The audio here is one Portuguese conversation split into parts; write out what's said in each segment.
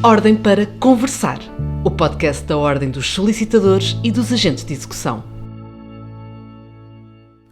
Ordem para Conversar, o podcast da Ordem dos Solicitadores e dos Agentes de Execução.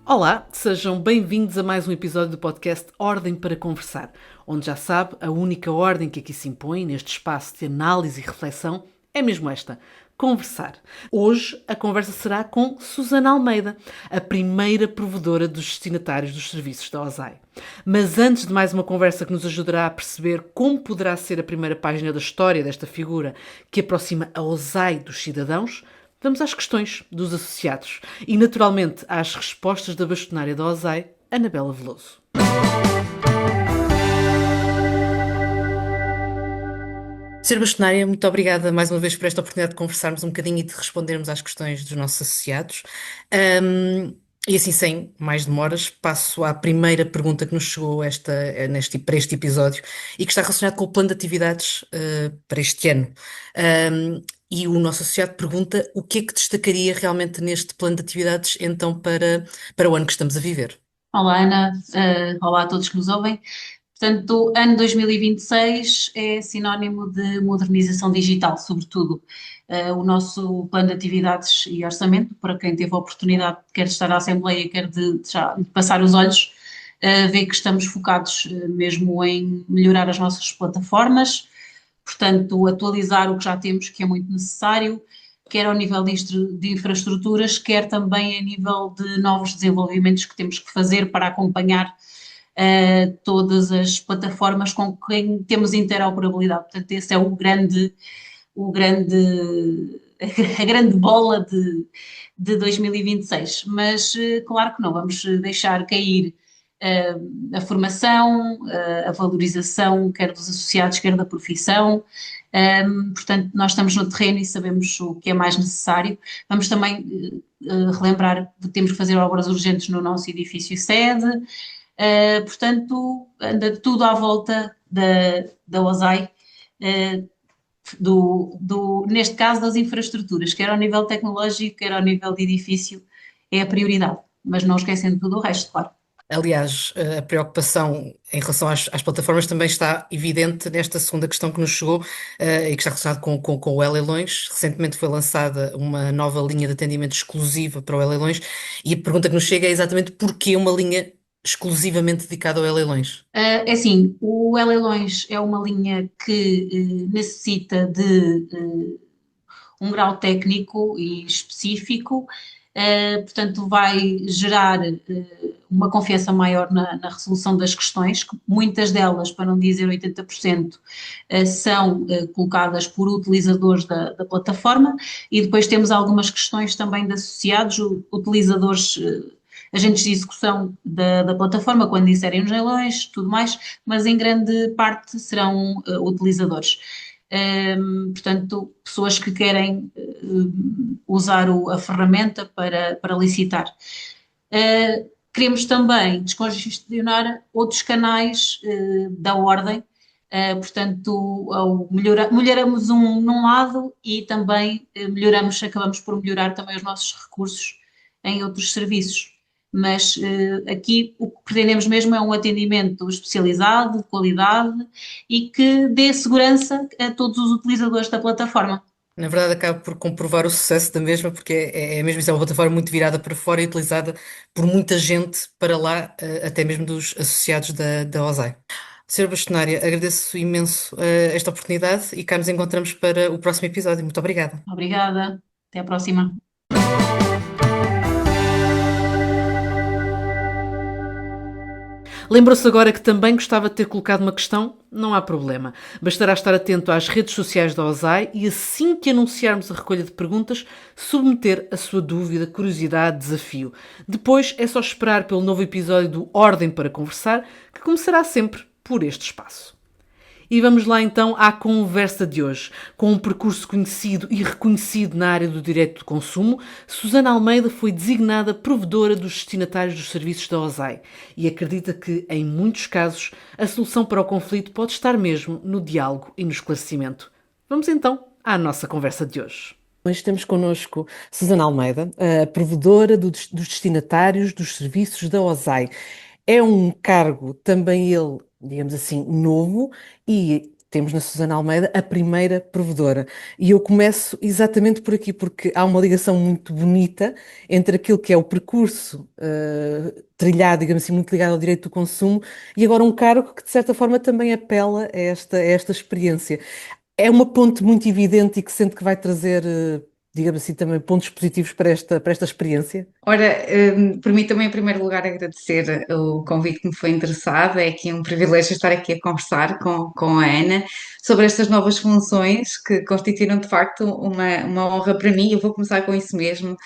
Olá, sejam bem-vindos a mais um episódio do podcast Ordem para Conversar, onde já sabe, a única ordem que aqui se impõe neste espaço de análise e reflexão é mesmo esta: conversar. Hoje a conversa será com Susana Almeida, a primeira provedora dos destinatários dos serviços da OSAI. Mas antes de mais uma conversa que nos ajudará a perceber como poderá ser a primeira página da história desta figura que aproxima a OSAI dos cidadãos, vamos às questões dos associados e, naturalmente, às respostas da bastonária da OSAI, Anabela Veloso. Sra. Bastonária, muito obrigada mais uma vez por esta oportunidade de conversarmos um bocadinho e de respondermos às questões dos nossos associados. E assim, sem mais demoras, passo à primeira pergunta que nos chegou para este episódio e que está relacionada com o plano de atividades para este ano. E o nosso associado pergunta o que é que destacaria realmente neste plano de atividades então para o ano que estamos a viver. Olá, Ana. Olá a todos que nos ouvem. Portanto, o ano 2026 é sinónimo de modernização digital, sobretudo. O nosso plano de atividades e orçamento, para quem teve a oportunidade, quer de estar à Assembleia, quer de passar os olhos, vê que estamos focados mesmo em melhorar as nossas plataformas, portanto, atualizar o que já temos, que é muito necessário, quer ao nível de infraestruturas, quer também a nível de novos desenvolvimentos que temos que fazer para acompanhar todas as plataformas com quem temos interoperabilidade. Portanto, esse é a grande bola de 2026. Mas, claro que não, vamos deixar cair a formação, a valorização, quer dos associados, quer da profissão. Portanto, nós estamos no terreno e sabemos o que é mais necessário. Vamos também relembrar que temos que fazer obras urgentes no nosso edifício sede. Portanto, anda tudo à volta da OSAI, neste caso das infraestruturas, quer ao nível tecnológico, quer ao nível de edifício, é a prioridade, mas não esquecendo tudo o resto, claro. Aliás, a preocupação em relação às plataformas também está evidente nesta segunda questão que nos chegou e que está relacionada com o E-leilões. Recentemente foi lançada uma nova linha de atendimento exclusiva para o E-leilões e a pergunta que nos chega é exatamente porquê uma linha exclusivamente dedicada ao E-leilões? É assim, o E-leilões é uma linha que necessita de um grau técnico e específico, portanto vai gerar uma confiança maior na resolução das questões, que muitas delas, para não dizer 80%, são colocadas por utilizadores da plataforma, e depois temos algumas questões também de associados, utilizadores, agentes de execução da plataforma, quando inserem nos leilões, tudo mais, mas em grande parte serão utilizadores. Portanto, pessoas que querem usar a ferramenta para licitar. Queremos também descongestionar outros canais da ordem, portanto, melhoramos num lado e também acabamos por melhorar também os nossos recursos em outros serviços. Mas aqui o que pretendemos mesmo é um atendimento especializado, de qualidade e que dê segurança a todos os utilizadores da plataforma. Na verdade, acaba por comprovar o sucesso da mesma, porque é mesmo isso, é uma plataforma muito virada para fora e utilizada por muita gente para lá, até mesmo dos associados da OSAI. Sra. Bastonária, agradeço imenso esta oportunidade e cá nos encontramos para o próximo episódio. Muito obrigada. Obrigada, até à próxima. Lembrou-se agora que também gostava de ter colocado uma questão? Não há problema. Bastará estar atento às redes sociais da OSAI e assim que anunciarmos a recolha de perguntas, submeter a sua dúvida, curiosidade, desafio. Depois é só esperar pelo novo episódio do Ordem para Conversar, que começará sempre por este espaço. E vamos lá então à conversa de hoje. Com um percurso conhecido e reconhecido na área do direito do consumo, Susana Almeida foi designada provedora dos destinatários dos serviços da OSAI e acredita que, em muitos casos, a solução para o conflito pode estar mesmo no diálogo e no esclarecimento. Vamos então à nossa conversa de hoje. Hoje temos connosco Susana Almeida, a provedora dos destinatários dos serviços da OSAI. É um cargo também ele, digamos assim, novo e temos na Susana Almeida a primeira provedora. E eu começo exatamente por aqui, porque há uma ligação muito bonita entre aquilo que é o percurso trilhado, digamos assim, muito ligado ao direito do consumo, e agora um cargo que, de certa forma, também apela a esta experiência. É uma ponte muito evidente e que sente que vai trazer, digamos assim, também pontos positivos para esta experiência. Ora, permita-me em primeiro lugar agradecer o convite que me foi interessado. É aqui um privilégio estar aqui a conversar com a Ana sobre estas novas funções que constituíram de facto uma honra para mim. Eu vou começar com isso mesmo.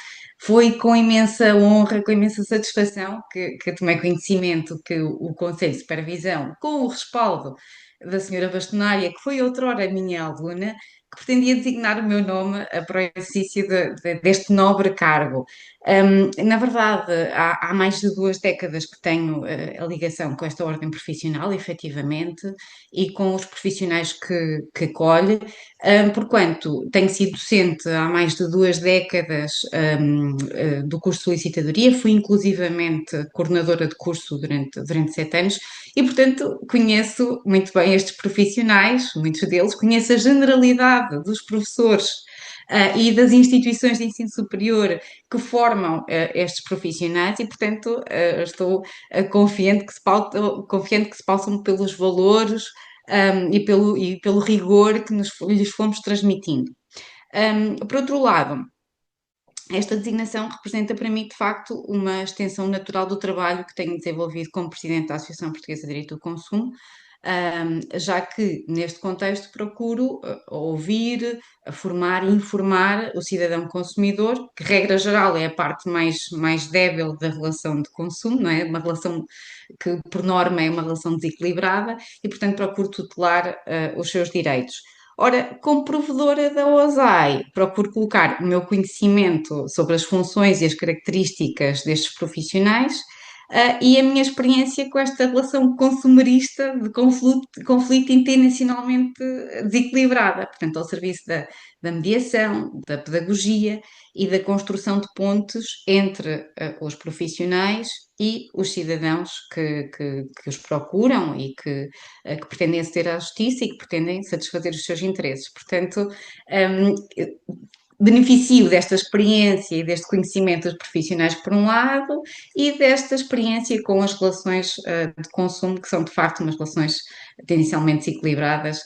Foi com imensa honra, com imensa satisfação que tomei conhecimento que o Conselho de Supervisão, com o respaldo da senhora Bastonária, que foi outrora minha aluna, que pretendia designar o meu nome para o exercício deste nobre cargo. Na verdade, há mais de 2 décadas que tenho a ligação com esta ordem profissional, efetivamente, e com os profissionais que acolhe, porquanto tenho sido docente há mais de 2 décadas do curso de licitadoria, fui inclusivamente coordenadora de curso durante 7 anos e, portanto, conheço muito bem estes profissionais, muitos deles, conheço a generalidade dos professores e das instituições de ensino superior que formam estes profissionais e, portanto, estou confiante que se passam pelos valores e pelo rigor que lhes fomos transmitindo. Por outro lado, esta designação representa para mim, de facto, uma extensão natural do trabalho que tenho desenvolvido como Presidente da Associação Portuguesa de Direito do Consumo, já que neste contexto procuro ouvir, formar e informar o cidadão consumidor, que regra geral é a parte mais débil da relação de consumo, não é? Uma relação que por norma é uma relação desequilibrada e, portanto, procuro tutelar os seus direitos. Ora, como provedora da OSAI, procuro colocar o meu conhecimento sobre as funções e as características destes profissionais e a minha experiência com esta relação consumerista de conflito intencionalmente desequilibrada, portanto, ao serviço da mediação, da pedagogia e da construção de pontes entre os profissionais e os cidadãos que os procuram e que pretendem aceder à justiça e que pretendem satisfazer os seus interesses. Portanto, beneficio desta experiência e deste conhecimento dos profissionais, por um lado, e desta experiência com as relações de consumo, que são de facto umas relações tendencialmente desequilibradas.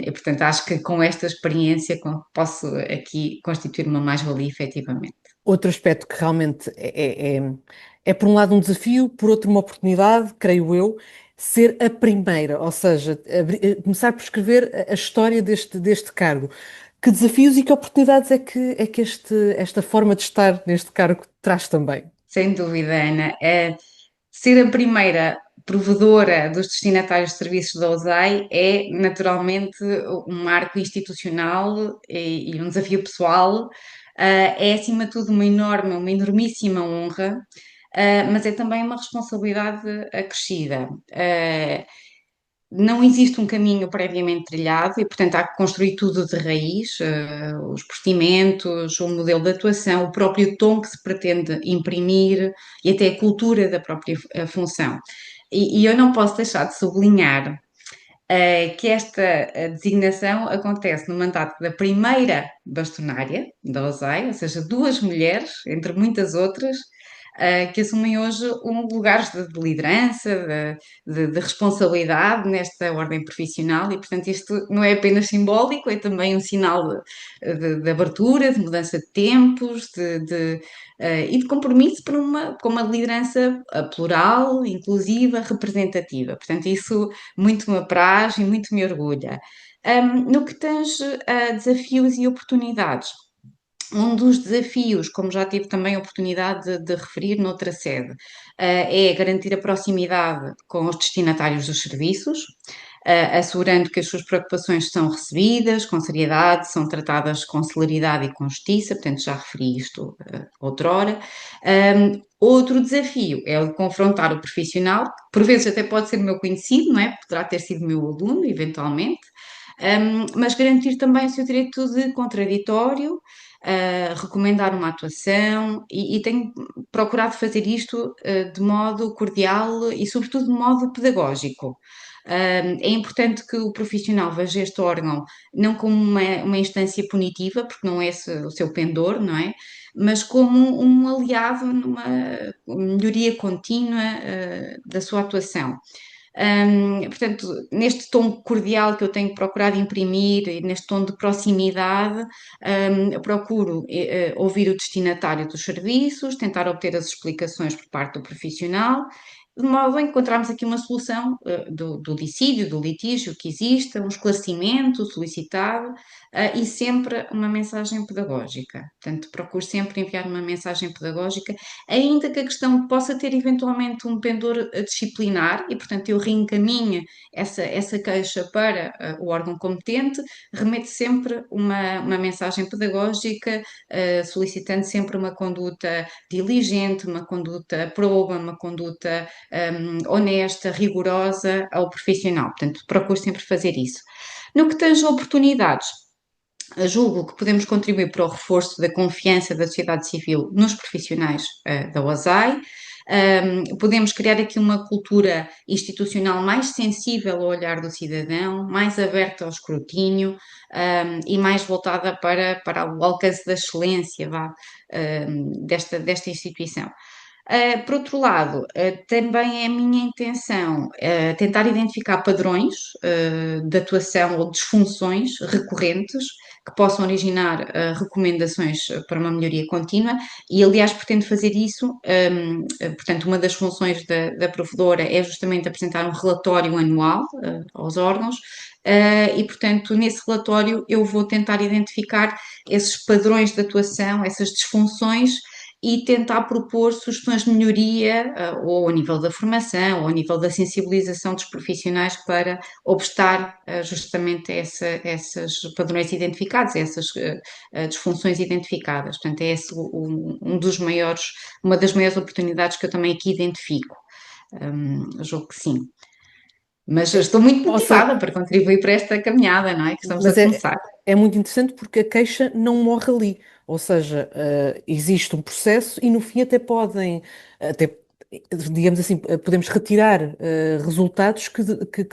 E, portanto, acho que com esta experiência posso aqui constituir uma mais-valia, efetivamente. Outro aspecto que realmente é, por um lado um desafio, por outro uma oportunidade, creio eu, ser a primeira, ou seja, começar por escrever a história deste cargo. Que desafios e que oportunidades é que esta forma de estar neste cargo traz também? Sem dúvida, Ana. Ser a primeira provedora dos destinatários de serviços da OSAI é naturalmente um marco institucional e um desafio pessoal. É, acima de tudo, uma enormíssima honra, mas é também uma responsabilidade acrescida. Não existe um caminho previamente trilhado e, portanto, há que construir tudo de raiz, os procedimentos, o modelo de atuação, o próprio tom que se pretende imprimir e até a cultura da própria função. E eu não posso deixar de sublinhar que esta designação acontece no mandato da primeira bastonária da OSAI, ou seja, 2 mulheres, entre muitas outras, que assumem hoje lugares de liderança, de responsabilidade nesta ordem profissional e, portanto, isto não é apenas simbólico, é também um sinal de abertura, de mudança de tempos, e de compromisso com uma liderança plural, inclusiva, representativa. Portanto, isso muito me apraz e muito me orgulha. No que tange a desafios e oportunidades, um dos desafios, como já tive também a oportunidade de referir noutra sede, é garantir a proximidade com os destinatários dos serviços, assegurando que as suas preocupações são recebidas com seriedade, são tratadas com celeridade e com justiça, portanto já referi isto outrora. Outro desafio é o de confrontar o profissional, que por vezes até pode ser meu conhecido, não é? Poderá ter sido meu aluno, eventualmente, mas garantir também o seu direito de contraditório, recomendar uma atuação e tenho procurado fazer isto de modo cordial e, sobretudo, de modo pedagógico. É importante que o profissional veja este órgão não como uma instância punitiva, porque não é o seu pendor, não é? Mas como um aliado numa melhoria contínua da sua atuação. Portanto, neste tom cordial que eu tenho procurado imprimir, e neste tom de proximidade, procuro ouvir o destinatário dos serviços, tentar obter as explicações por parte do profissional, de modo a encontrarmos aqui uma solução do dissídio, do litígio que exista, um esclarecimento solicitado e sempre uma mensagem pedagógica. Portanto, procuro sempre enviar uma mensagem pedagógica, ainda que a questão possa ter eventualmente um pendor disciplinar e, portanto, eu reencaminho essa queixa para o órgão competente, remeto sempre uma mensagem pedagógica, solicitando sempre uma conduta diligente, uma conduta proba, uma conduta honesta, rigorosa ao profissional. Portanto, procuro sempre fazer isso. No que tange a oportunidades, julgo que podemos contribuir para o reforço da confiança da sociedade civil nos profissionais da OSAI. Podemos criar aqui uma cultura institucional mais sensível ao olhar do cidadão, mais aberta ao escrutínio e mais voltada para o alcance da excelência desta instituição. Por outro lado, também é a minha intenção tentar identificar padrões de atuação ou disfunções recorrentes que possam originar recomendações para uma melhoria contínua e, aliás, pretendo fazer isso. Portanto, uma das funções da provedora é justamente apresentar um relatório anual aos órgãos e, portanto, nesse relatório eu vou tentar identificar esses padrões de atuação, essas disfunções e tentar propor sugestões de melhoria, ou a nível da formação, ou a nível da sensibilização dos profissionais para obstar justamente a esses padrões identificados, a essas disfunções identificadas. Portanto, é esse uma das maiores oportunidades que eu também aqui identifico. Julgo que sim. Mas estou muito motivada para contribuir para esta caminhada, não é? Que estamos a começar. É muito interessante porque a queixa não morre ali. Ou seja, existe um processo e no fim até, digamos assim, podemos retirar resultados que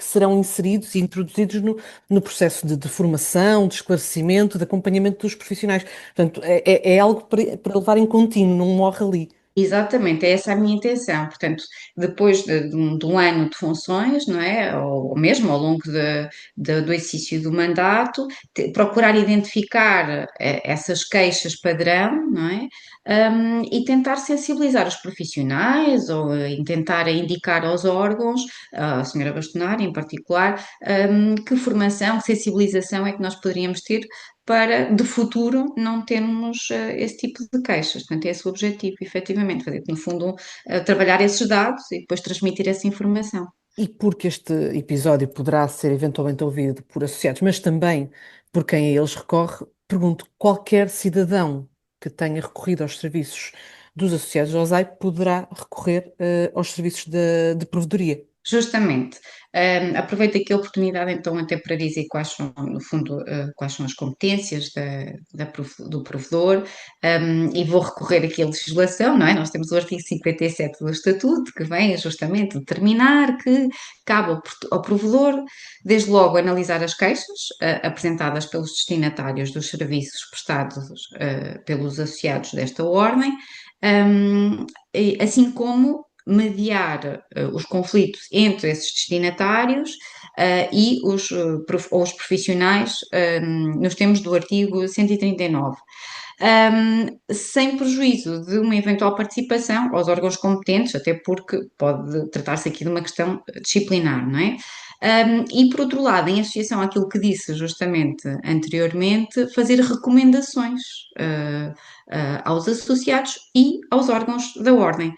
serão inseridos e introduzidos no processo de formação, de esclarecimento, de acompanhamento dos profissionais. Portanto, é algo para levar em contínuo, não morre ali. Exatamente, é essa a minha intenção. Portanto, depois de um ano de funções, não é? Ou mesmo ao longo do exercício do mandato, procurar identificar essas queixas padrão, não é? E tentar sensibilizar os profissionais ou tentar indicar aos órgãos, a senhora Bastonária em particular, que formação, que sensibilização é que nós poderíamos ter para, de futuro, não termos esse tipo de queixas. Portanto, é esse o objetivo, efetivamente, fazer, no fundo, trabalhar esses dados e depois transmitir essa informação. E porque este episódio poderá ser eventualmente ouvido por associados, mas também por quem a eles recorre, pergunto: qualquer cidadão que tenha recorrido aos serviços dos associados ao OSAI poderá recorrer aos serviços de provedoria? Justamente. Aproveito aqui a oportunidade então até para dizer quais são, no fundo, quais são as competências do provedor, e vou recorrer aqui à legislação, não é? Nós temos o artigo 57 do Estatuto, que vem justamente determinar que cabe ao provedor, desde logo, analisar as queixas apresentadas pelos destinatários dos serviços prestados pelos associados desta ordem, assim como mediar os conflitos entre esses destinatários e os profissionais nos termos do artigo 139. Sem prejuízo de uma eventual participação aos órgãos competentes, até porque pode tratar-se aqui de uma questão disciplinar, não é? E por outro lado, em associação àquilo que disse justamente anteriormente, fazer recomendações aos associados e aos órgãos da ordem,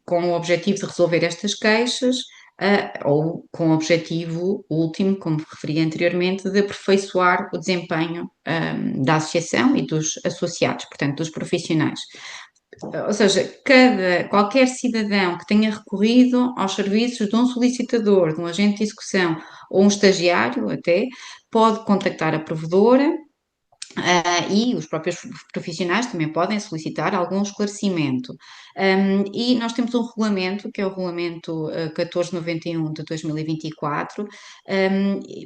com o objetivo de resolver estas queixas, ou com o objetivo último, como referi anteriormente, de aperfeiçoar o desempenho da associação e dos associados, portanto, dos profissionais. Ou seja, qualquer cidadão que tenha recorrido aos serviços de um solicitador, de um agente de execução ou um estagiário até, pode contactar a provedora E os próprios profissionais também podem solicitar algum esclarecimento. E nós temos um regulamento, que é o Regulamento 1491 de 2024,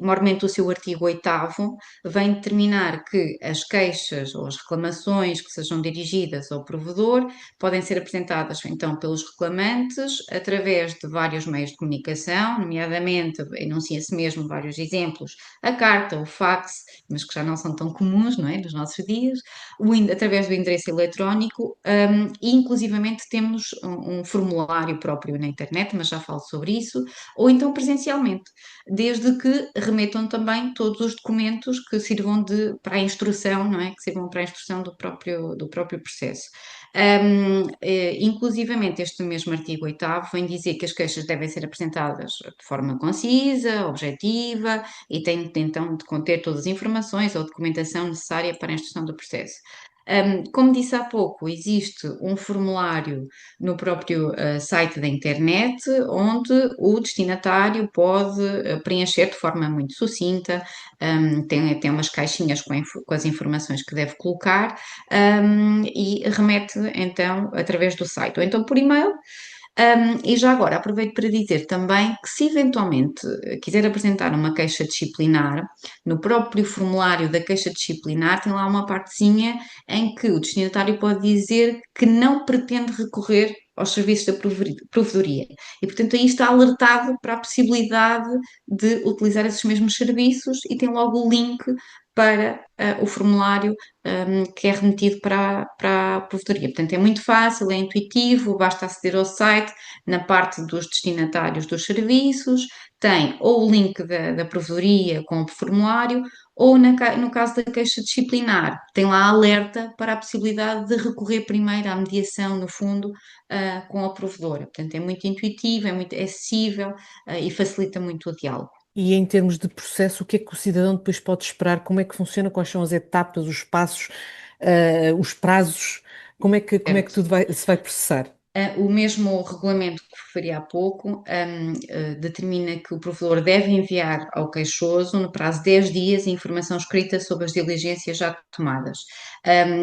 normalmente o seu artigo 8º vem determinar que as queixas ou as reclamações que sejam dirigidas ao provedor podem ser apresentadas então pelos reclamantes através de vários meios de comunicação, nomeadamente, enuncia-se mesmo vários exemplos, a carta, o fax, mas que já não são tão comuns, não é, nos nossos dias, através do endereço eletrónico, e inclusivamente temos um formulário próprio na internet, mas já falo sobre isso, ou então presencialmente, desde que remetam também todos os documentos que sirvam para a instrução, não é, que sirvam para a instrução do próprio processo. Inclusivamente, este mesmo artigo 8º vem dizer que as queixas devem ser apresentadas de forma concisa, objetiva e têm então de conter todas as informações ou documentação necessária para a instrução do processo. Como disse há pouco, existe um formulário no próprio site da internet onde o destinatário pode preencher de forma muito sucinta, tem umas caixinhas com as informações que deve colocar, e remete então através do site ou então por e-mail. E já agora aproveito para dizer também que se eventualmente quiser apresentar uma queixa disciplinar, no próprio formulário da queixa disciplinar tem lá uma partezinha em que o destinatário pode dizer que não pretende recorrer aos serviços da provedoria. E, portanto, aí está alertado para a possibilidade de utilizar esses mesmos serviços e tem logo o link para o formulário que é remetido para a provedoria. Portanto, é muito fácil, é intuitivo, basta aceder ao site, na parte dos destinatários dos serviços, tem ou o link da provedoria com o formulário, ou no caso da queixa disciplinar, tem lá alerta para a possibilidade de recorrer primeiro à mediação, no fundo, com a provedora. Portanto, é muito intuitivo, é muito acessível, e facilita muito o diálogo. E em termos de processo, o que é que o cidadão depois pode esperar? Como é que funciona? Quais são as etapas, os passos, os prazos? Como é que Certo. tudo se vai processar? O mesmo regulamento que referi há pouco, determina que o provedor deve enviar ao queixoso, no prazo de 10 dias, a informação escrita sobre as diligências já tomadas.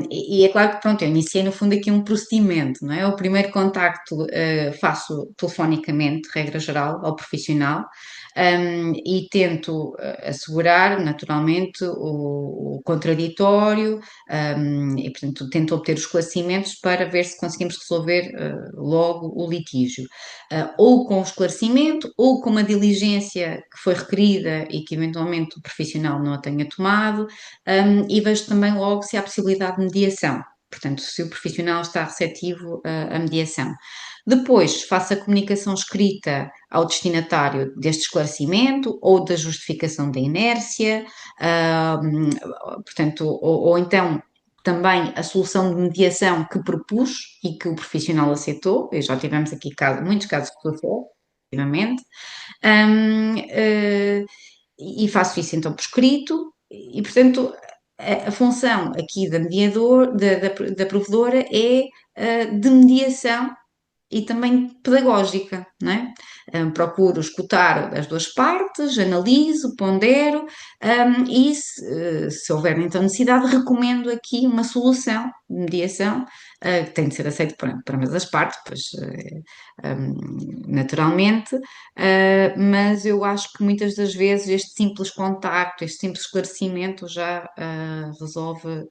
E é claro que, pronto, eu iniciei no fundo aqui um procedimento, não é? O primeiro contacto faço telefonicamente, regra geral, ao profissional, e tento assegurar, naturalmente, o contraditório, e, portanto, tento obter os esclarecimentos para ver se conseguimos resolver logo o litígio. Ou com o esclarecimento, ou com uma diligência que foi requerida e que eventualmente o profissional não a tenha tomado, e vejo também logo se há possibilidade de mediação. Portanto, se o profissional está receptivo à mediação. Depois, faço a comunicação escrita ao destinatário deste esclarecimento ou da justificação da inércia, portanto, ou então também a solução de mediação que propus e que o profissional aceitou, e já tivemos aqui muitos casos de sucesso, efetivamente, e faço isso então por escrito, e portanto a função aqui da provedora é de mediação e também pedagógica, não é? Procuro escutar as duas partes, analiso, pondero, e se houver então necessidade, recomendo aqui uma solução de mediação, que tem de ser aceita para ambas as partes, pois, naturalmente, mas eu acho que muitas das vezes este simples contacto, este simples esclarecimento já resolve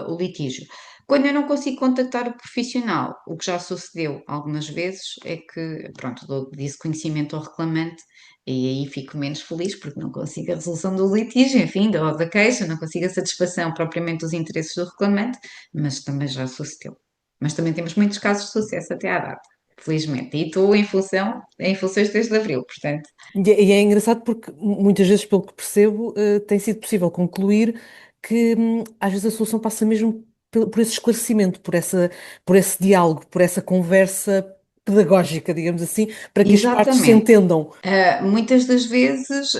o litígio. Quando eu não consigo contactar o profissional, o que já sucedeu algumas vezes é que, pronto, dou desse conhecimento ao reclamante e aí fico menos feliz porque não consigo a resolução do litígio, enfim, da queixa, não consigo a satisfação propriamente dos interesses do reclamante, mas também já sucedeu. Mas também temos muitos casos de sucesso até à data, felizmente. E estou em funções desde abril, portanto. E é engraçado porque muitas vezes, pelo que percebo, tem sido possível concluir que às vezes a solução passa mesmo por esse esclarecimento, por esse diálogo, por essa conversa pedagógica, digamos assim, para que as partes se Exatamente. entendam. Muitas das vezes,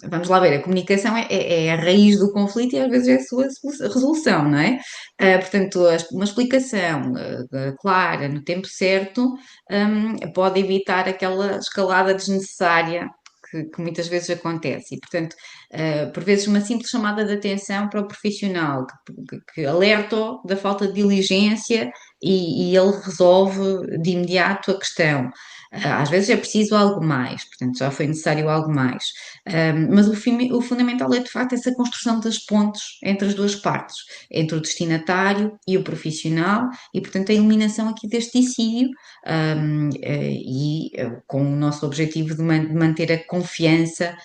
vamos lá ver, a comunicação é a raiz do conflito e às vezes é a sua resolução, não é? Portanto, uma explicação clara, no tempo certo, pode evitar aquela escalada desnecessária que muitas vezes acontece. E, portanto, por vezes uma simples chamada de atenção para o profissional que alerta-o da falta de diligência e ele resolve de imediato a questão. Às vezes é preciso algo mais, portanto, já foi necessário algo mais. Mas o fundamental é, de facto, essa construção das pontes entre as duas partes, entre o destinatário e o profissional, e, portanto, a eliminação aqui deste dissídio, com o nosso objetivo de manter a confiança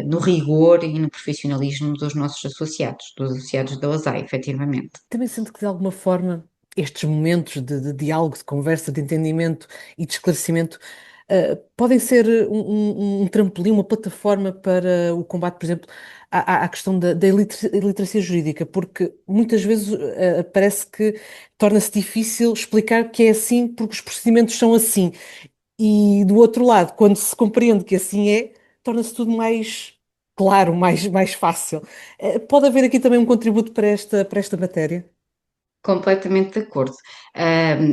no rigor e no profissionalismo dos nossos associados, dos associados da OSAI, efetivamente. Também sinto que, de alguma forma, estes momentos de diálogo, de conversa, de entendimento e de esclarecimento podem ser um trampolim, uma plataforma para o combate, por exemplo, à questão da iliteracia jurídica, porque muitas vezes parece que torna-se difícil explicar que é assim porque os procedimentos são assim. E do outro lado, quando se compreende que assim é, torna-se tudo mais claro, mais fácil. Pode haver aqui também um contributo para esta matéria? Completamente de acordo.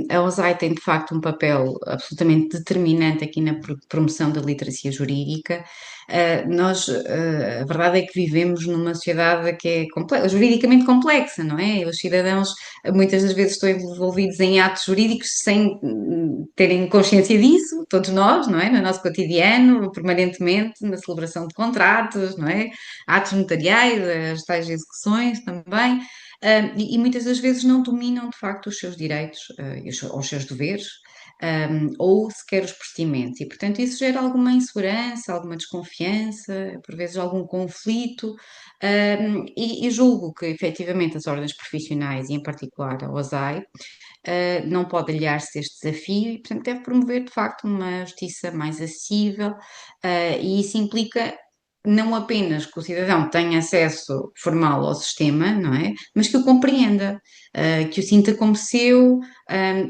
A OSAI tem de facto um papel absolutamente determinante aqui na promoção da literacia jurídica. A verdade é que vivemos numa sociedade que é juridicamente complexa, não é? Os cidadãos muitas das vezes estão envolvidos em atos jurídicos sem terem consciência disso, todos nós, não é? No nosso cotidiano, permanentemente, na celebração de contratos, não é? Atos notariais, as tais execuções também. E muitas das vezes não dominam de facto os seus direitos ou os seus deveres, ou sequer os procedimentos. E, portanto, isso gera alguma insegurança, alguma desconfiança, por vezes algum conflito, e julgo que efetivamente as ordens profissionais, e em particular a OSAI, não pode aliar-se a este desafio e, portanto, deve promover de facto uma justiça mais acessível, e isso implica não apenas que o cidadão tenha acesso formal ao sistema, não é? Mas que o compreenda, que o sinta como seu,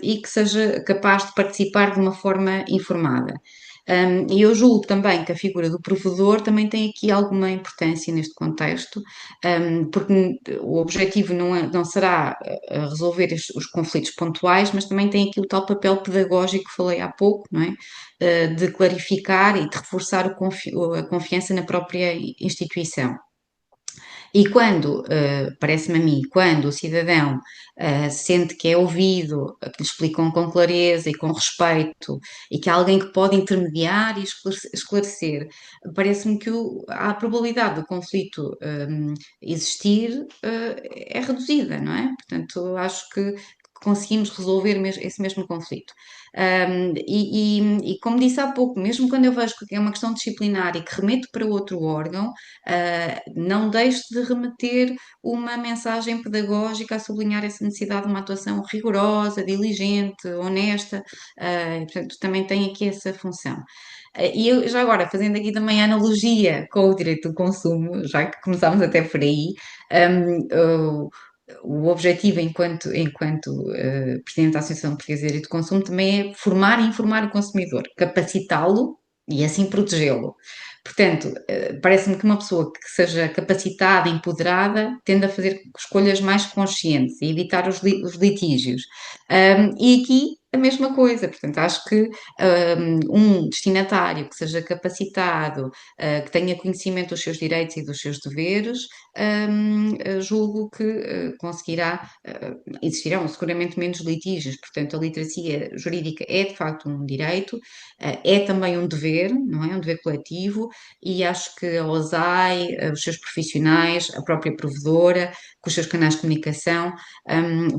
e que seja capaz de participar de uma forma informada. E eu julgo também que a figura do provedor também tem aqui alguma importância neste contexto, porque o objetivo não será resolver os conflitos pontuais, mas também tem aqui o tal papel pedagógico que falei há pouco, não é? De clarificar e de reforçar a confiança na própria instituição. E quando, parece-me a mim, quando o cidadão sente que é ouvido, que lhe explicam com clareza e com respeito, e que há alguém que pode intermediar e esclarecer, parece-me que a probabilidade do conflito existir é reduzida, não é? Portanto, acho que conseguimos resolver esse mesmo conflito. E como disse há pouco, mesmo quando eu vejo que é uma questão disciplinar e que remete para outro órgão, não deixe de remeter uma mensagem pedagógica a sublinhar essa necessidade de uma atuação rigorosa, diligente, honesta, e, portanto, também tem aqui essa função. E eu, já agora, fazendo aqui também a analogia com o direito do consumo, já que começámos até por aí, um, o objetivo enquanto Presidente da Associação Portuguesa de Direito do Consumo também é formar e informar o consumidor, capacitá-lo e assim protegê-lo. Portanto, parece-me que uma pessoa que seja capacitada, empoderada, tende a fazer escolhas mais conscientes e evitar os litígios. E aqui a mesma coisa, portanto, acho que um destinatário que seja capacitado, que tenha conhecimento dos seus direitos e dos seus deveres, julgo que conseguirá, existirão seguramente menos litígios, portanto, a literacia jurídica é de facto um direito, é também um dever, não é? Um dever coletivo, e acho que a OSAI, os seus profissionais, a própria provedora, com os seus canais de comunicação,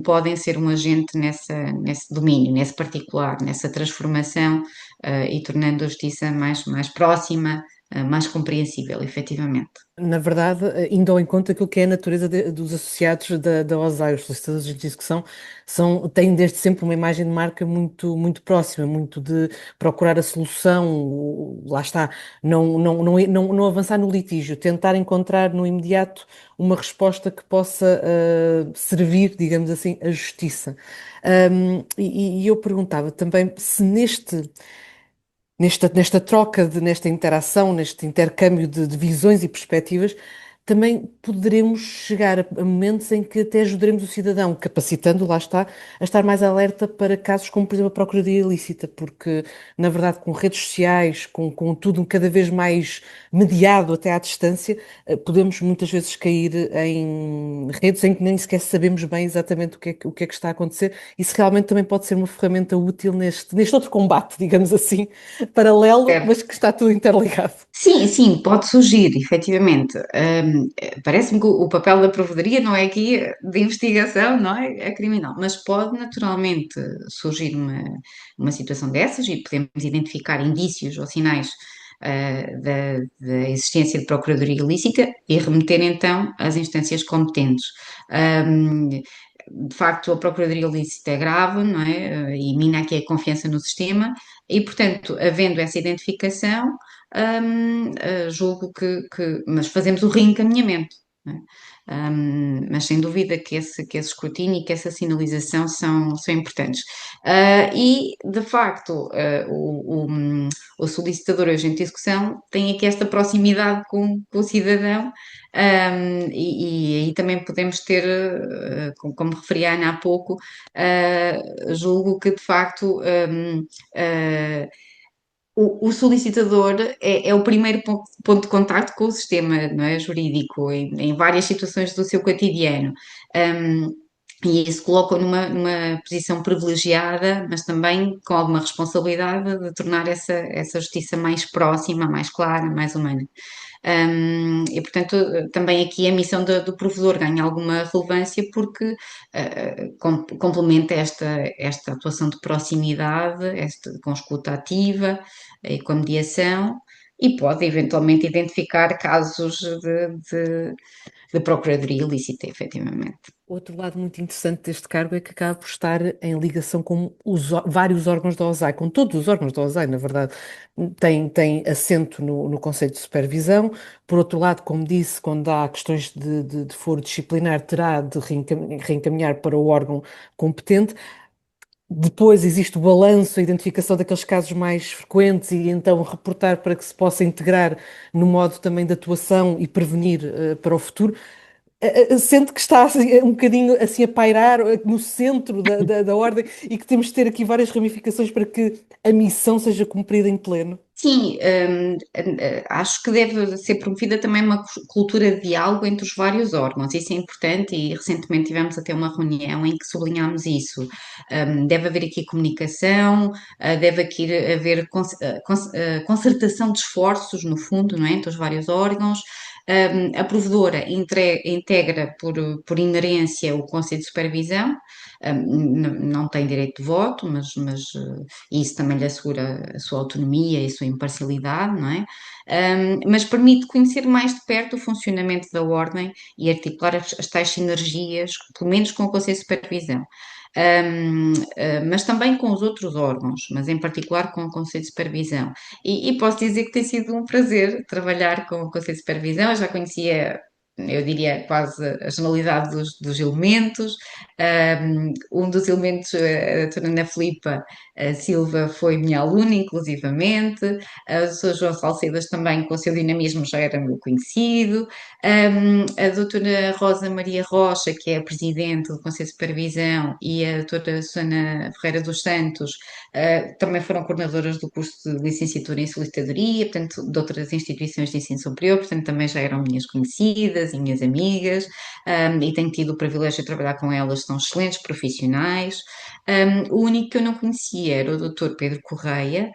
podem ser um agente nesse domínio, nesse particular, nessa transformação, e tornando a justiça mais próxima, mais compreensível, efetivamente. Na verdade, indo ao encontro daquilo que é a natureza dos associados da OSAI, os solicitadores de execução, têm desde sempre uma imagem de marca muito próxima, muito de procurar a solução, lá está, não avançar no litígio, tentar encontrar no imediato uma resposta que possa servir, digamos assim, à justiça. E eu perguntava também se nesta troca, nesta interação, neste intercâmbio de visões e perspectivas, também poderemos chegar a momentos em que até ajudaremos o cidadão, capacitando, lá está, a estar mais alerta para casos como, por exemplo, a procuradoria ilícita, porque, na verdade, com redes sociais, com tudo cada vez mais mediado até à distância, podemos muitas vezes cair em redes em que nem sequer sabemos bem exatamente o que é que está a acontecer. Isso realmente também pode ser uma ferramenta útil neste outro combate, digamos assim, paralelo, mas que está tudo interligado. Sim, sim, pode surgir, efetivamente. Parece-me que o papel da provedoria não é aqui de investigação, não é? É criminal, mas pode naturalmente surgir uma situação dessas e podemos identificar indícios ou sinais da existência de procuradoria ilícita e remeter então às instâncias competentes. Ahm, de facto, a procuradoria ilícita é grave, não é? E mina aqui a confiança no sistema e, portanto, havendo essa identificação julgo mas fazemos o reencaminhamento, não é? Mas sem dúvida que esse escrutínio e que essa sinalização são importantes. E, de facto, o solicitador, o agente de execução, tem aqui esta proximidade com o cidadão, e aí também podemos ter, como referi a Ana há pouco, julgo que, de facto, o solicitador é o primeiro ponto de contacto com o sistema, não é, jurídico, em várias situações do seu cotidiano. Um, e isso coloca-o numa posição privilegiada, mas também com alguma responsabilidade de tornar essa justiça mais próxima, mais clara, mais humana. E, portanto, também aqui a missão do provedor ganha alguma relevância porque complementa esta atuação de proximidade, com escuta ativa e com a mediação, e pode eventualmente identificar casos de procuradoria ilícita, efetivamente. Outro lado muito interessante deste cargo é que acaba por estar em ligação com vários órgãos da OSAI, com todos os órgãos da OSAI, na verdade. Tem assento no Conselho de Supervisão. Por outro lado, como disse, quando há questões de foro disciplinar, terá de reencaminhar para o órgão competente. Depois existe o balanço, a identificação daqueles casos mais frequentes e então reportar para que se possa integrar no modo também de atuação e prevenir para o futuro. Sente que está assim, um bocadinho assim a pairar no centro da ordem e que temos de ter aqui várias ramificações para que a missão seja cumprida em pleno. Sim, acho que deve ser promovida também uma cultura de diálogo entre os vários órgãos, isso é importante e recentemente tivemos até uma reunião em que sublinhámos isso. Deve haver aqui comunicação, deve aqui haver concertação de esforços, no fundo, não é, entre os vários órgãos. A provedora integra por inerência o Conselho de Supervisão, não tem direito de voto, mas isso também lhe assegura a sua autonomia e a sua imparcialidade, não é? Mas permite conhecer mais de perto o funcionamento da ordem e articular as tais sinergias, pelo menos com o Conselho de Supervisão. Mas também com os outros órgãos, mas em particular com o Conselho de Supervisão. E posso dizer que tem sido um prazer trabalhar com o Conselho de Supervisão. Eu já conhecia, eu diria, quase a generalidade dos elementos. Um dos elementos, a doutora Ana Filipa Silva, foi minha aluna, inclusivamente. O Sr. João Salcedas também, com o seu dinamismo, já era meu conhecido. A doutora Rosa Maria Rocha, que é a presidente do Conselho de Supervisão, e a doutora Susana Ferreira dos Santos, também foram coordenadoras do curso de licenciatura em solicitadoria, portanto, de outras instituições de ensino superior, portanto, também já eram minhas conhecidas e minhas amigas, e tenho tido o privilégio de trabalhar com elas, são excelentes profissionais. O único que eu não conhecia era o doutor Pedro Correia,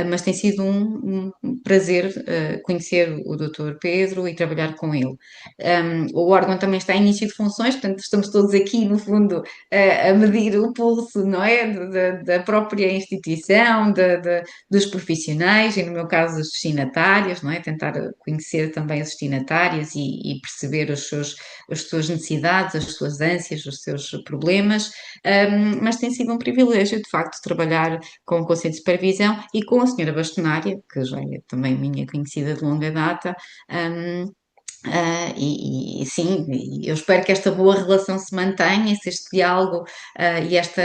mas tem sido um prazer conhecer o doutor Pedro e trabalhar com ele. O órgão também está em início de funções, portanto, estamos todos aqui, no fundo, a medir o pulso, não é? Da própria instituição, dos profissionais, e no meu caso, dos destinatários, não é? Tentar conhecer também as destinatárias e perceber as suas necessidades, as suas ânsias, os seus problemas, mas tem sido um privilégio, de facto, trabalhar com o Conselho de Supervisão e com a senhora Bastonária, que já é também minha conhecida de longa data, E sim, eu espero que esta boa relação se mantenha, se este diálogo, e esta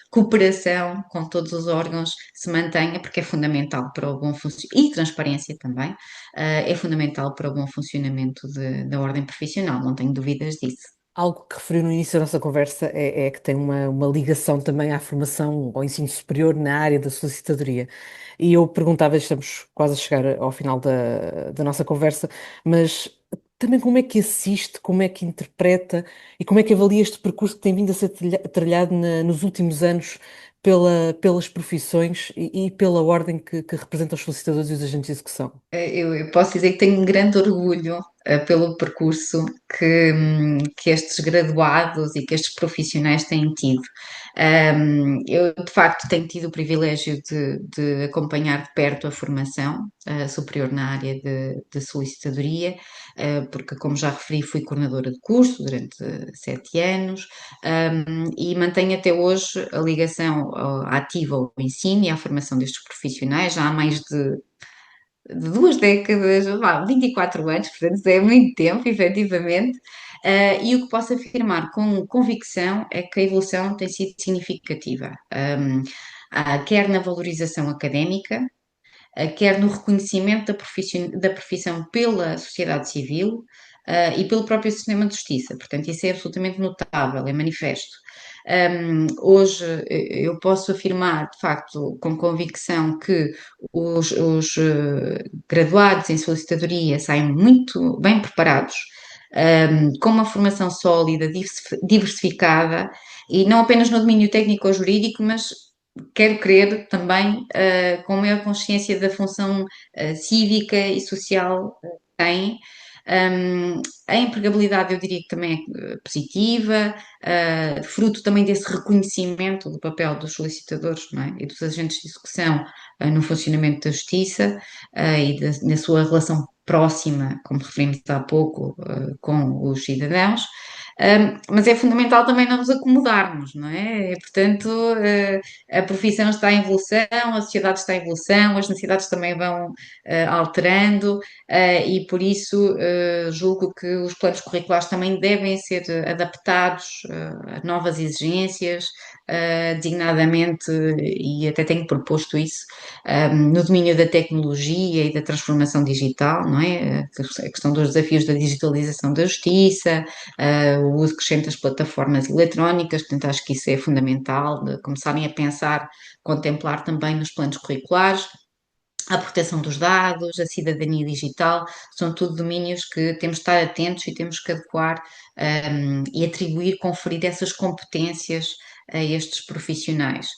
cooperação com todos os órgãos se mantenha, porque é fundamental para o bom funcionamento, e transparência também, é fundamental para o bom funcionamento da ordem profissional, não tenho dúvidas disso. Algo que referiu no início da nossa conversa é que tem uma ligação também à formação, ao ensino superior na área da solicitadoria. E eu perguntava, estamos quase a chegar ao final da nossa conversa, mas também como é que assiste, como é que interpreta e como é que avalia este percurso que tem vindo a ser trilhado nos últimos anos pelas profissões e pela ordem que representa os solicitadores e os agentes de execução? Eu posso dizer que tenho um grande orgulho pelo percurso que estes graduados e que estes profissionais têm tido. Eu, de facto, tenho tido o privilégio de acompanhar de perto a formação superior na área de solicitadoria, porque, como já referi, fui coordenadora de curso durante 7 anos, e mantenho até hoje a ligação ativa ao ensino e à formação destes profissionais, já há mais de 2 décadas, vá, 24 anos, portanto é muito tempo, efetivamente, e o que posso afirmar com convicção é que a evolução tem sido significativa, quer na valorização académica, quer no reconhecimento da profissão pela sociedade civil, e pelo próprio sistema de justiça. Portanto, isso é absolutamente notável, é manifesto. Hoje eu posso afirmar, de facto, com convicção, que os graduados em solicitadoria saem muito bem preparados, com uma formação sólida, diversificada, e não apenas no domínio técnico ou jurídico, mas quero crer também com maior consciência da função cívica e social que têm. A empregabilidade, eu diria que também é positiva, fruto também desse reconhecimento do papel dos solicitadores, não é? E dos agentes de execução no funcionamento da justiça, na sua relação próxima, como referimos há pouco, com os cidadãos. Mas é fundamental também não nos acomodarmos, não é? Portanto, a profissão está em evolução, a sociedade está em evolução, as necessidades também vão alterando, e por isso julgo que os planos curriculares também devem ser adaptados a novas exigêncies, designadamente, e até tenho proposto isso, no domínio da tecnologia e da transformação digital, não é? A questão dos desafios da digitalização da justiça, o uso crescente das plataformas eletrónicas, portanto, acho que isso é fundamental, de começarem a pensar, contemplar também nos planos curriculares. A proteção dos dados, a cidadania digital, são tudo domínios que temos de estar atentos e temos que adequar, e atribuir, conferir essas competências a estes profissionais.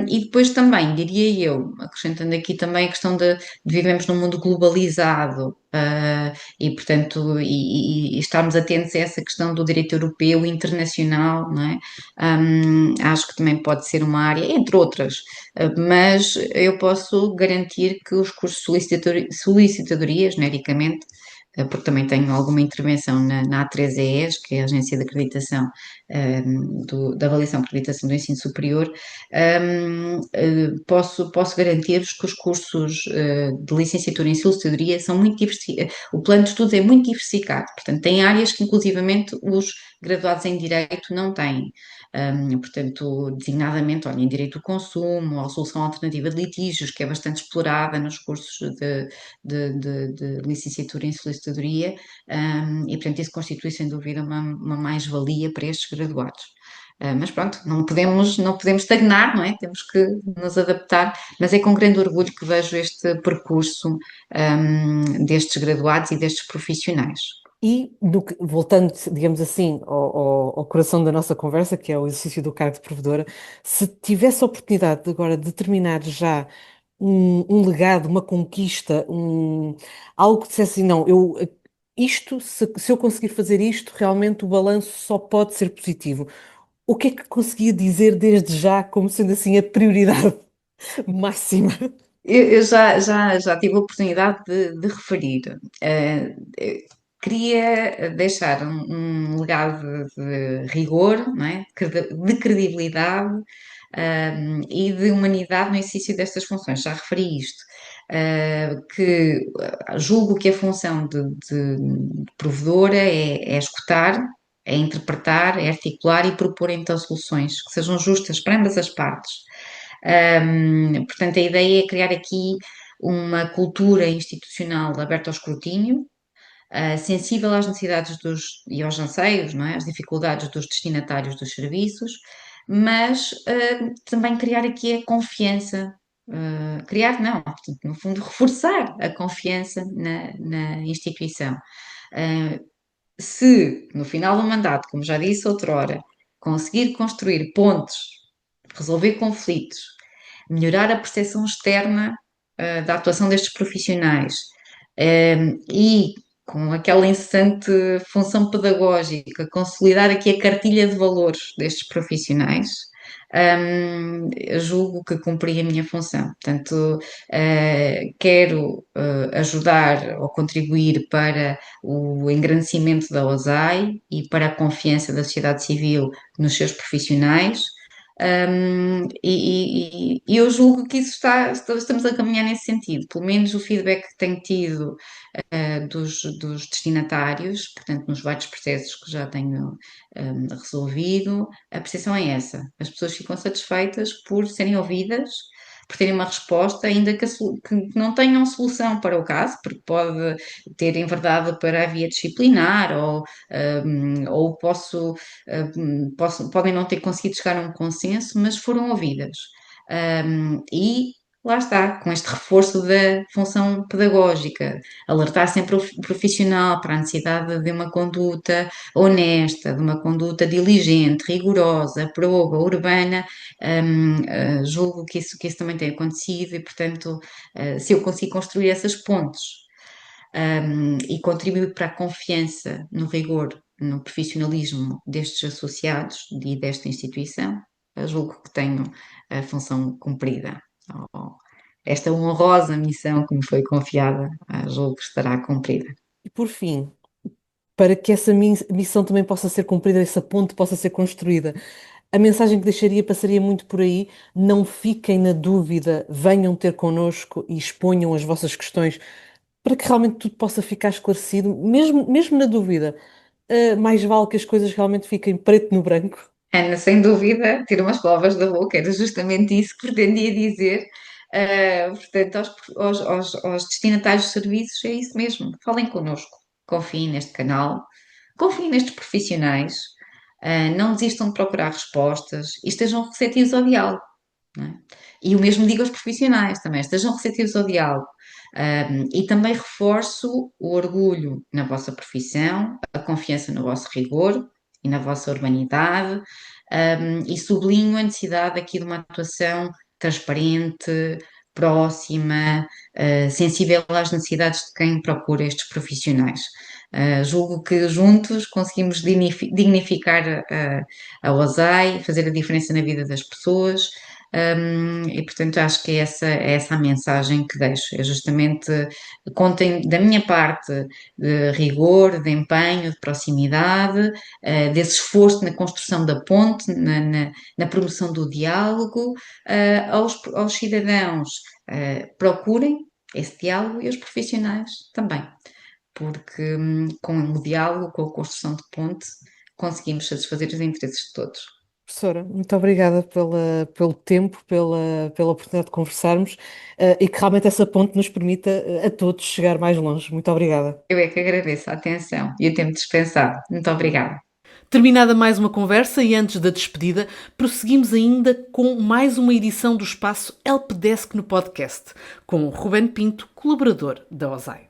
E depois também, diria eu, acrescentando aqui também a questão de vivemos num mundo globalizado, e portanto, e estarmos atentos a essa questão do direito europeu e internacional, não é? Acho que também pode ser uma área, entre outras, mas eu posso garantir que os cursos de solicitadoria, genericamente, porque também tenho alguma intervenção na A3ES, que é a Agência de Acreditação, da Avaliação de Acreditação do Ensino Superior, posso garantir-vos que os cursos de licenciatura em solicitadoria são muito diversificados, o plano de estudos é muito diversificado, portanto, tem áreas que inclusivamente os graduados em Direito não têm. Portanto, designadamente, olha, em Direito do Consumo, ou Solução Alternativa de Litígios, que é bastante explorada nos cursos de licenciatura em solicitadoria, e portanto isso constitui sem dúvida uma mais-valia para estes graduados. Mas pronto, não podemos estagnar, não é? Temos que nos adaptar, mas é com grande orgulho que vejo este percurso destes graduados e destes profissionais. E voltando, digamos assim, ao coração da nossa conversa, que é o exercício do cargo de provedora, se tivesse a oportunidade agora de terminar já um legado, uma conquista, algo que dissesse assim, não, se eu conseguir fazer isto, realmente o balanço só pode ser positivo. O que é que conseguia dizer desde já como sendo assim a prioridade máxima? Eu já tive a oportunidade de referir. Eu queria deixar um legado de rigor, não é? De credibilidade, e de humanidade no exercício destas funções. Já referi isto. que julgo que a função de provedora é escutar, é interpretar, é articular e propor então soluções que sejam justas para ambas as partes. Portanto, a ideia é criar aqui uma cultura institucional aberta ao escrutínio, sensível às necessidades e aos anseios, não é? Às dificuldades dos destinatários dos serviços, mas também criar aqui a confiança. Criar, não, portanto, no fundo, reforçar a confiança na instituição. Se, no final do mandato, como já disse outrora, conseguir construir pontes, resolver conflitos, melhorar a percepção externa da atuação destes profissionais e com aquela incessante função pedagógica, consolidar aqui a cartilha de valores destes profissionais, julgo que cumpri a minha função. Portanto, quero ajudar ou contribuir para o engrandecimento da OSAI e para a confiança da sociedade civil nos seus profissionais. E eu julgo que isso estamos a caminhar nesse sentido, pelo menos o feedback que tenho tido dos destinatários, portanto, nos vários processos que já tenho resolvido, a percepção é essa. As pessoas ficam satisfeitas por serem ouvidas, por terem uma resposta, ainda que não tenham solução para o caso, porque pode ter enverdado para a via disciplinar, ou podem não ter conseguido chegar a um consenso, mas foram ouvidas. E lá está, com este reforço da função pedagógica, alertar sempre o profissional para a necessidade de uma conduta honesta, de uma conduta diligente, rigorosa, proba, urbana, julgo que isso também tem acontecido e, portanto, se eu consigo construir essas pontes e contribuir para a confiança no rigor, no profissionalismo destes associados e desta instituição, julgo que tenho a função cumprida. Esta honrosa missão que me foi confiada, julgo que estará cumprida. E por fim, para que essa missão também possa ser cumprida, essa ponte possa ser construída, a mensagem que deixaria passaria muito por aí: não fiquem na dúvida, venham ter connosco e exponham as vossas questões para que realmente tudo possa ficar esclarecido, mesmo na dúvida. Mais vale que as coisas realmente fiquem preto no branco. Ana, sem dúvida, tira umas palavras da boca, era justamente isso que pretendia dizer. Portanto, aos destinatários de serviços, é isso mesmo, falem connosco, confiem neste canal, confiem nestes profissionais, não desistam de procurar respostas e estejam receptivos ao diálogo. Não é? E o mesmo digo aos profissionais também, estejam receptivos ao diálogo. E também reforço o orgulho na vossa profissão, a confiança no vosso rigor e na vossa urbanidade, e sublinho a necessidade aqui de uma atuação transparente, próxima, sensível às necessidades de quem procura estes profissionais. Julgo que juntos conseguimos dignificar a OSAI, fazer a diferença na vida das pessoas. E portanto acho que é essa a mensagem que deixo, é justamente contem da minha parte de rigor, de empenho, de proximidade, desse esforço na construção da ponte, na promoção do diálogo, aos cidadãos procurem esse diálogo e aos profissionais também, porque com o diálogo, com a construção de ponte, conseguimos satisfazer os interesses de todos. Professora, muito obrigada pelo tempo, pela oportunidade de conversarmos, e que realmente essa ponte nos permita a todos chegar mais longe. Muito obrigada. Eu é que agradeço a atenção e o tempo dispensado. Muito obrigada. Terminada mais uma conversa e antes da despedida, prosseguimos ainda com mais uma edição do espaço Helpdesk no podcast, com o Ruben Pinto, colaborador da OSAI.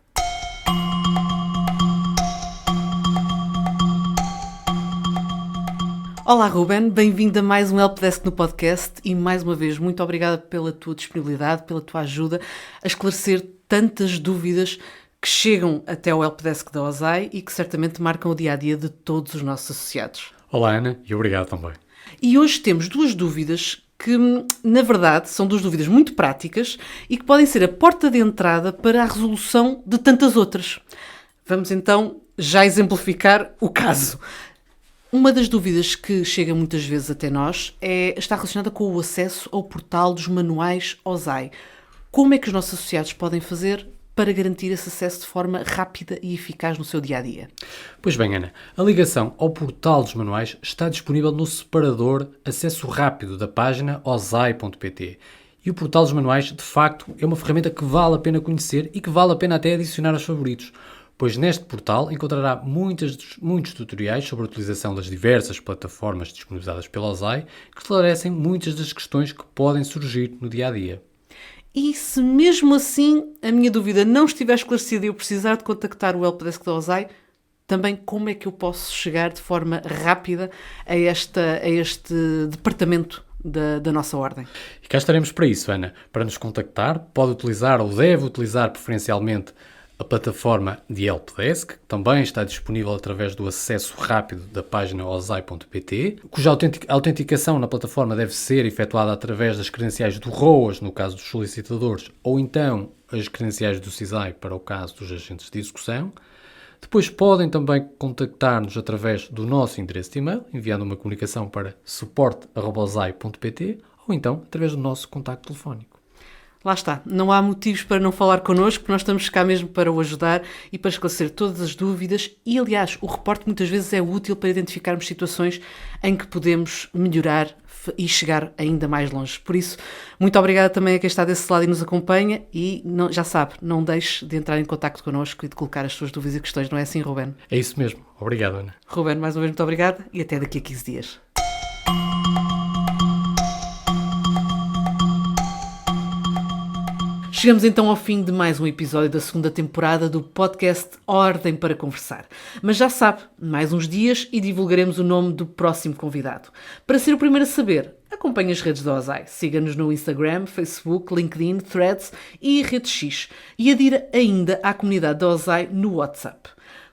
Olá Ruben, bem-vindo a mais um Helpdesk no podcast e mais uma vez muito obrigada pela tua disponibilidade, pela tua ajuda a esclarecer tantas dúvidas que chegam até ao Helpdesk da OSAI e que certamente marcam o dia-a-dia de todos os nossos associados. Olá Ana, e obrigado também. E hoje temos duas dúvidas que, na verdade, são duas dúvidas muito práticas e que podem ser a porta de entrada para a resolução de tantas outras. Vamos então já exemplificar o caso. Uma das dúvidas que chega muitas vezes até nós está relacionada com o acesso ao portal dos manuais OSAI. Como é que os nossos associados podem fazer para garantir esse acesso de forma rápida e eficaz no seu dia-a-dia? Pois bem, Ana, a ligação ao portal dos manuais está disponível no separador Acesso Rápido da página ozai.pt. E o portal dos manuais, de facto, é uma ferramenta que vale a pena conhecer e que vale a pena até adicionar aos favoritos, pois neste portal encontrará muitos tutoriais sobre a utilização das diversas plataformas disponibilizadas pela Ozai que esclarecem muitas das questões que podem surgir no dia-a-dia. E se mesmo assim a minha dúvida não estiver esclarecida e eu precisar de contactar o helpdesk da Ozai, também como é que eu posso chegar de forma rápida a este departamento da nossa ordem? E cá estaremos para isso, Ana. Para nos contactar, pode utilizar ou deve utilizar preferencialmente a plataforma de helpdesk, que também está disponível através do acesso rápido da página ozai.pt, cuja autenticação na plataforma deve ser efetuada através das credenciais do ROAS, no caso dos solicitadores, ou então as credenciais do CISAI, para o caso dos agentes de execução. Depois podem também contactar-nos através do nosso endereço de e-mail, enviando uma comunicação para suporte@ozai.pt ou então através do nosso contacto telefónico. Lá está, não há motivos para não falar connosco, porque nós estamos cá mesmo para o ajudar e para esclarecer todas as dúvidas e, aliás, o reporte muitas vezes é útil para identificarmos situações em que podemos melhorar e chegar ainda mais longe. Por isso, muito obrigada também a quem está desse lado e nos acompanha e, já sabe, não deixe de entrar em contacto connosco e de colocar as suas dúvidas e questões, não é assim, Ruben? É isso mesmo. Obrigado, Ana. Ruben, mais uma vez, muito obrigada e até daqui a 15 dias. Chegamos então ao fim de mais um episódio da segunda temporada do podcast Ordem para Conversar. Mas já sabe, mais uns dias e divulgaremos o nome do próximo convidado. Para ser o primeiro a saber, acompanhe as redes da Ozai. Siga-nos no Instagram, Facebook, LinkedIn, Threads e Rede X. E adira ainda à comunidade da Ozai no WhatsApp.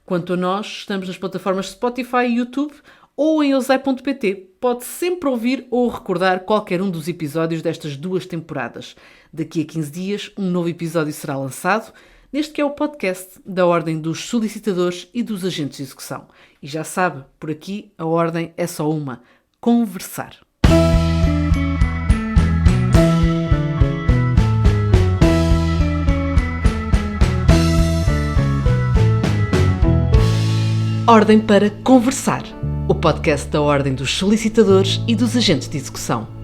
Quanto a nós, estamos nas plataformas Spotify e YouTube ou em ozai.pt. Pode sempre ouvir ou recordar qualquer um dos episódios destas 2 temporadas. Daqui a 15 dias, um novo episódio será lançado, neste que é o podcast da Ordem dos Solicitadores e dos Agentes de Execução. E já sabe, por aqui a ordem é só uma: conversar. Ordem para Conversar, o podcast da Ordem dos Solicitadores e dos Agentes de Execução.